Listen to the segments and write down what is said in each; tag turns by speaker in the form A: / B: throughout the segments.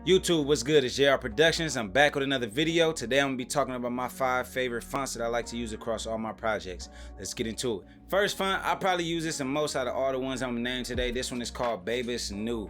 A: YouTube, what's good? It's JR Productions. I'm back with another video. Today I'm gonna be talking about my 5 favorite fonts that I like to use across all my projects. Let's get into it. First font, I probably use this the most out of all the ones I'm gonna name today. This one is called Bebas Neue.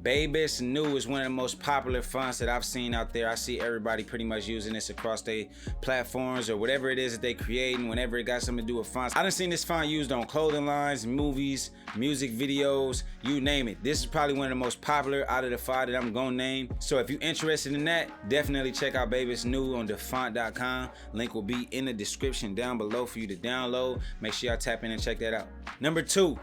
A: Bebas Neue is one of the most popular fonts that I've seen out there. I see everybody pretty much using this across their platforms or whatever it is that they creating whenever it got something to do with fonts. I done seen this font used on clothing lines, movies, music videos, you name it. This is probably one of the most popular out of the 5 that I'm gonna name. So if you're interested in that, definitely check out Bebas Neue on defont.com. Link will be in the description down below for you to download. Make sure y'all tap in and check that out. Number 2.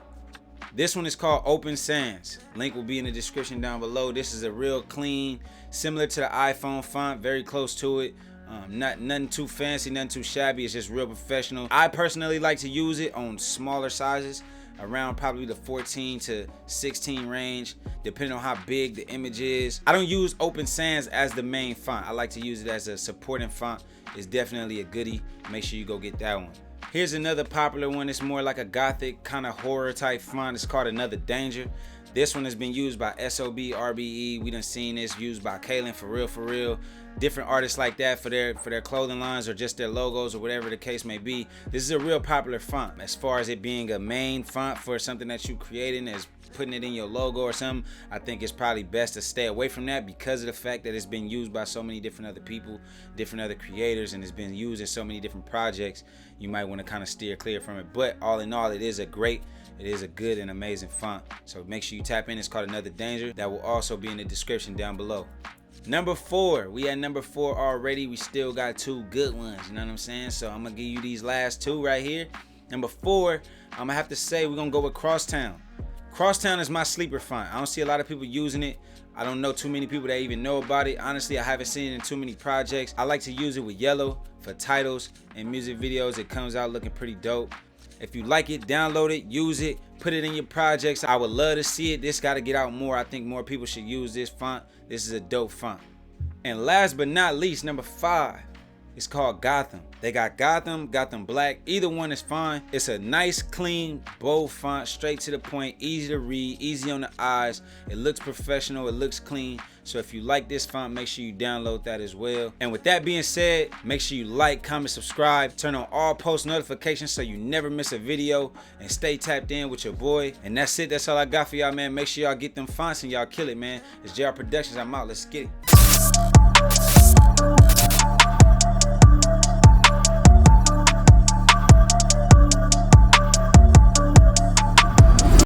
A: This one is called Open Sans. Link will be in the description down below. This is a real clean, similar to the iPhone font, very close to it. Nothing too fancy, nothing too shabby. It's just real professional. I personally like to use it on smaller sizes, around probably the 14 to 16 range, depending on how big the image is. I don't use Open Sans as the main font. I like to use it as a supporting font. It's definitely a goodie. Make sure you go get that one. Here's another popular one. It's more like a gothic kind of horror type font. It's called Another Danger. This one has been used by SOB, RBE. We done seen this used by Kaylin, for real. Different artists like that for their clothing lines or just their logos or whatever the case may be. This is a real popular font. As far as it being a main font for something that you creating, as putting it in your logo or something, I think it's probably best to stay away from that because of the fact that it's been used by so many different other people, different other creators, and it's been used in so many different projects. You might want to kind of steer clear from it. But all in all, it is a good and amazing font. So make sure you tap in. It's called Another Danger. That will also be in the description down below. Number 4. We at number 4 already. We still got 2 good ones. You know what I'm saying? So I'm going to give you these last 2 right here. Number 4, I'm going to have to say we're going to go with Crosstown. Crosstown is my sleeper font. I don't see a lot of people using it. I don't know too many people that even know about it. Honestly, I haven't seen it in too many projects. I like to use it with yellow for titles and music videos. It comes out looking pretty dope. If you like it, download it, use it, put it in your projects. I would love to see it. This got to get out more. I think more people should use this font. This is a dope font. And last but not least, number 5. It's called Gotham. They got Gotham, Gotham Black. Either one is fine. It's a nice, clean, bold font, straight to the point, easy to read, easy on the eyes. It looks professional, it looks clean. So if you like this font, make sure you download that as well. And with that being said, make sure you like, comment, subscribe, turn on all post notifications so you never miss a video, and stay tapped in with your boy. And that's it. That's all I got for y'all, man. Make sure y'all get them fonts and y'all kill it, man. It's JR Productions. I'm out. Let's get it.